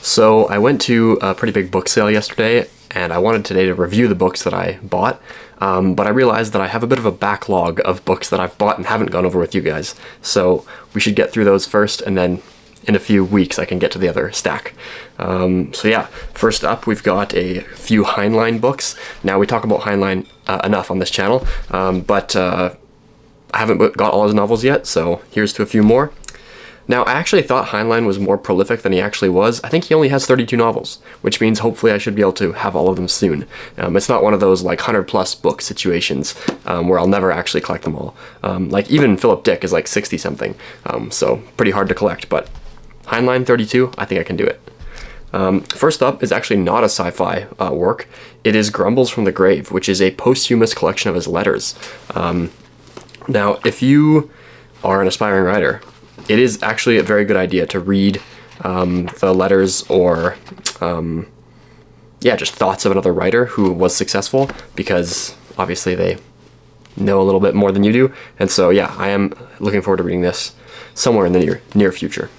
So I went to a pretty big book sale yesterday, and I wanted today to review the books that I bought, but I realized that I have a bit of a backlog of books that I've bought and haven't gone over with you guys. So we should get through those first, and then in a few weeks I can get to the other stack. So yeah, first up we've got a few Heinlein books. Now we talk about Heinlein enough on this channel, but I haven't got all his novels yet, so here's to a few more. Now, I actually thought Heinlein was more prolific than he actually was. I think he only has 32 novels, which means hopefully I should be able to have all of them soon. It's not one of those like 100+ book situations where I'll never actually collect them all. Like even Philip Dick is like 60 something, so pretty hard to collect, but Heinlein 32, I think I can do it. First up is actually not a sci-fi work. It is Grumbles from the Grave, which is a posthumous collection of his letters. Now, if you are an aspiring writer, it is actually a very good idea to read the letters or, just thoughts of another writer who was successful, because obviously they know a little bit more than you do. And so, yeah, I am looking forward to reading this somewhere in the near future.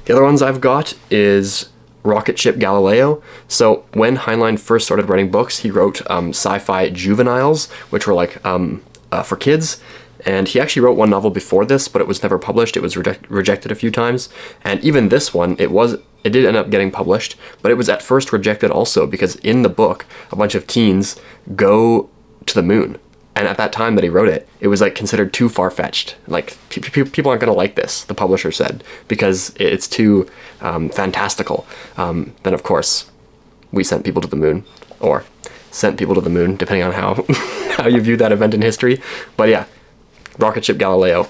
The other ones I've got is Rocket Ship Galileo. So when Heinlein first started writing books, he wrote sci-fi juveniles, which were like for kids. And he actually wrote one novel before this, but it was never published. It was rejected a few times. And even this one, it did end up getting published, but it was at first rejected also because in the book, a bunch of teens go to the moon. And at that time that he wrote it, it was like considered too far-fetched. Like people aren't going to like this, the publisher said, because it's too fantastical. Then of course, we sent people to the moon, or sent people to the moon, depending on how how you view that event in history. But yeah. Rocket Ship Galileo.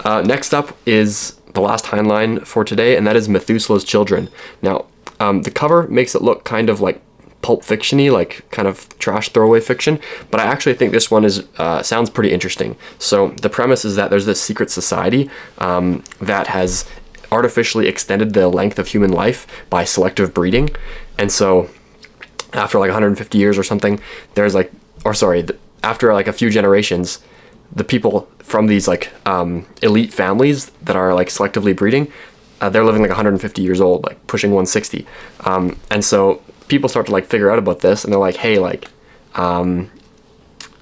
Next up is the last Heinlein for today, and that is Methuselah's Children. Now, the cover makes it look kind of like pulp fiction-y, like kind of trash throwaway fiction, but I actually think this one is sounds pretty interesting. So the premise is that there's this secret society that has artificially extended the length of human life by selective breeding, and so after like 150 years or something, there's like, after like a few generations, the people from these like elite families that are like selectively breeding, they're living like 150 years old, like pushing 160. And so people start to like figure out about this, and they're like, hey, like,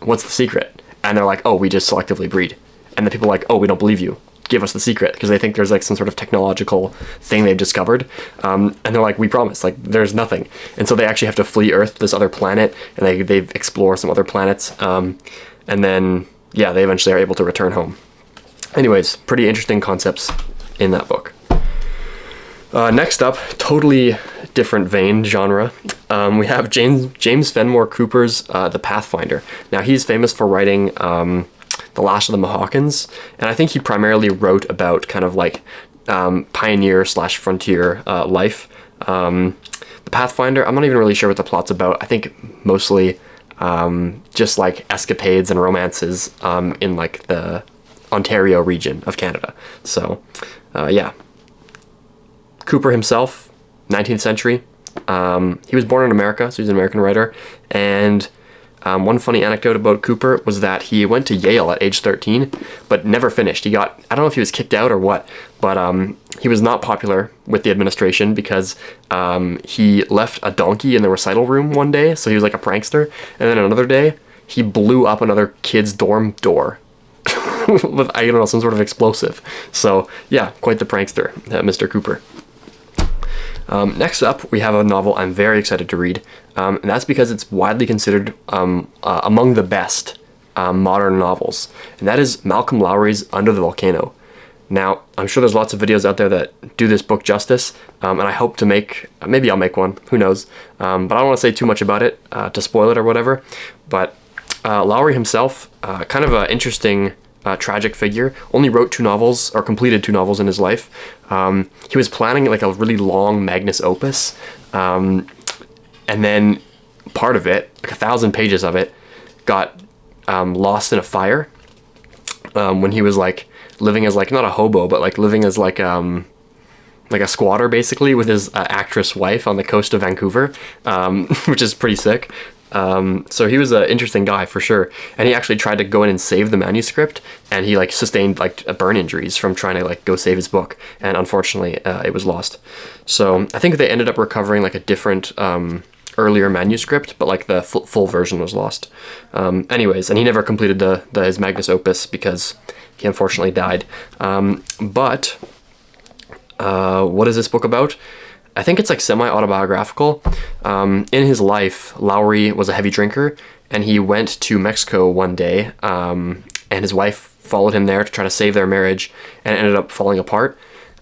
what's the secret? And they're like, oh, we just selectively breed. And the people are like, oh, we don't believe you. Give us the secret, because they think there's like some sort of technological thing they've discovered, and they're like, we promise, like there's nothing. And so they actually have to flee Earth to this other planet, and they explore some other planets, and then yeah, they eventually are able to return home. Anyways, pretty interesting concepts in that book. Next up, totally different vein, genre, we have James Fenimore Cooper's The Pathfinder. Now he's famous for writing The Last of the Mohawkins, and I think he primarily wrote about kind of like pioneer/frontier life. The Pathfinder, I'm not even really sure what the plot's about. I think mostly just like escapades and romances in like the Ontario region of Canada. So yeah. Cooper himself, 19th century. He was born in America, so he's an American writer, and one funny anecdote about Cooper was that he went to Yale at age 13, but never finished. I don't know if he was kicked out or what, but he was not popular with the administration because he left a donkey in the recital room one day, so he was like a prankster, and then another day, he blew up another kid's dorm door with, I don't know, some sort of explosive. So yeah, quite the prankster, Mr. Cooper. Next up, we have a novel I'm very excited to read, and that's because it's widely considered among the best modern novels, and that is Malcolm Lowry's Under the Volcano. Now, I'm sure there's lots of videos out there that do this book justice, and I hope to maybe I'll make one, who knows, but I don't want to say too much about it to spoil it or whatever, but Lowry himself, kind of an interesting tragic figure, only wrote 2 novels, or completed 2 novels in his life. He was planning like a really long magnus opus, and then part of it, like 1,000 pages of it, got lost in a fire when he was like living as like, not a hobo, but like living as like a squatter basically with his actress wife on the coast of Vancouver, which is pretty sick. So he was an interesting guy for sure, and he actually tried to go in and save the manuscript, and he like sustained like burn injuries from trying to like go save his book, and unfortunately it was lost. So I think they ended up recovering like a different earlier manuscript, but like the full version was lost. Anyways, and he never completed his magnus opus because he unfortunately died. But what is this book about? I think it's like semi-autobiographical. In his life, Lowry was a heavy drinker, and he went to Mexico one day, and his wife followed him there to try to save their marriage, and it ended up falling apart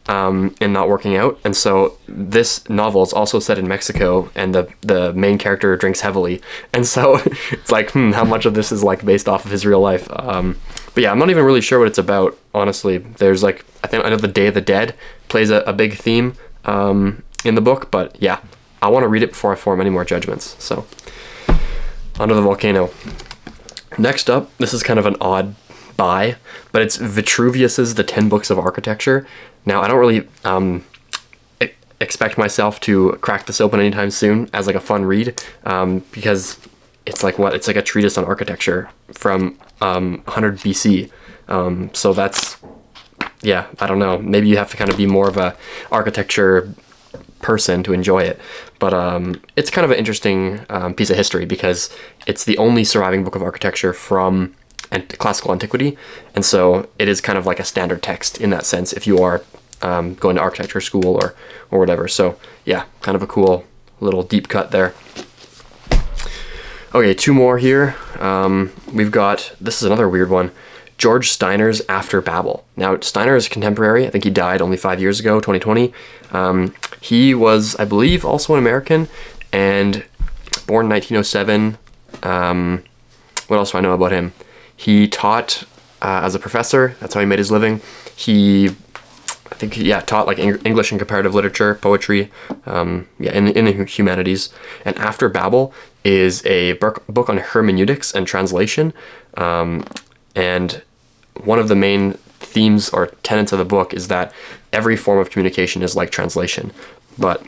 and not working out. And so this novel is also set in Mexico, and the main character drinks heavily. And so it's like, how much of this is like based off of his real life? But yeah, I'm not even really sure what it's about, honestly. There's like, I know the Day of the Dead plays a big theme in the book, but yeah, I want to read it before I form any more judgments. So, Under the Volcano. Next up, this is kind of an odd buy, but it's Vitruvius's The 10 Books of Architecture. Now, I don't really expect myself to crack this open anytime soon as like a fun read, because it's like it's like a treatise on architecture from 100 BC. So that's, yeah, I don't know. Maybe you have to kind of be more of a architecture person to enjoy it, but it's kind of an interesting piece of history because it's the only surviving book of architecture from classical antiquity, and so it is kind of like a standard text in that sense if you are going to architecture school or whatever. So yeah, kind of a cool little deep cut there. Okay, two more here. We've got, this is another weird one, George Steiner's After Babel. Now, Steiner is a contemporary. I think he died only 5 years ago, 2020. He was, I believe, also an American, and born in 1907. What else do I know about him? He taught as a professor. That's how he made his living. He, I think, yeah, taught like English and comparative literature, poetry, in the humanities. And After Babel is a book on hermeneutics and translation. And one of the main themes or tenets of the book is that every form of communication is like translation. But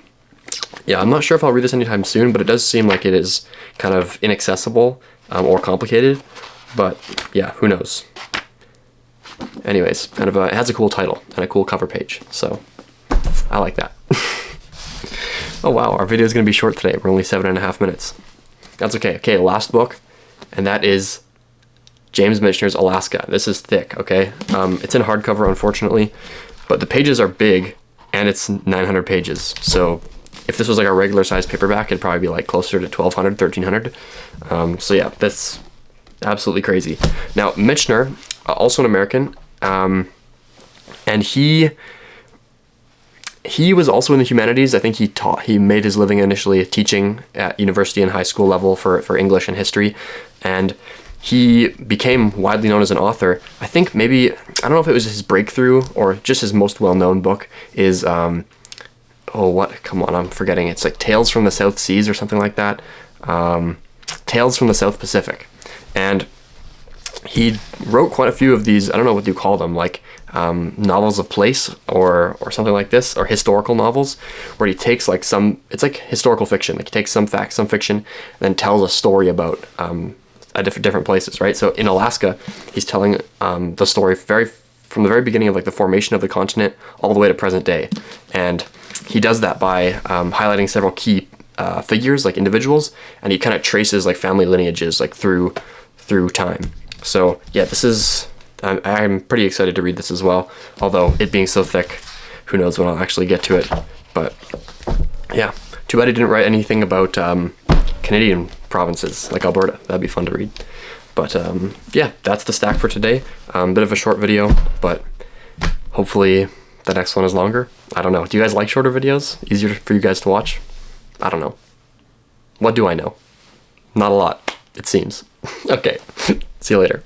yeah, I'm not sure if I'll read this anytime soon, but it does seem like it is kind of inaccessible or complicated. But yeah, who knows? Anyways, kind of it has a cool title and a cool cover page, so I like that. Oh wow, our video is going to be short today. We're only 7.5 minutes. That's okay. Okay, last book, and that is James Michener's Alaska. This is thick, okay? It's in hardcover, unfortunately, but the pages are big, and it's 900 pages. So if this was like a regular size paperback, it'd probably be like closer to 1,200, 1,300. So yeah, that's absolutely crazy. Now, Michener, also an American, and he was also in the humanities. I think he made his living initially teaching at university and high school level for English and history, and he became widely known as an author. I think maybe, I don't know if it was his breakthrough or just his most well-known book is, come on, I'm forgetting. It's like Tales from the South Seas or something like that. Tales from the South Pacific. And he wrote quite a few of these, I don't know what you call them, like novels of place or something like this, or historical novels, where he takes like it's like historical fiction. Like he takes some facts, some fiction, and then tells a story about different places, right? So in Alaska, he's telling the story from the very beginning of like the formation of the continent all the way to present day, and he does that by highlighting several key figures, like individuals, and he kind of traces like family lineages like through time. So yeah, this is, I'm pretty excited to read this as well, although it being so thick, who knows when I'll actually get to it. But yeah, too bad he didn't write anything about Canadian provinces like Alberta. That'd be fun to read. But yeah, that's the stack for today. Bit of a short video, but hopefully the next one is longer. I don't know. Do you guys like shorter videos? Easier for you guys to watch? I don't know. What do I know? Not a lot, it seems. Okay, see you later.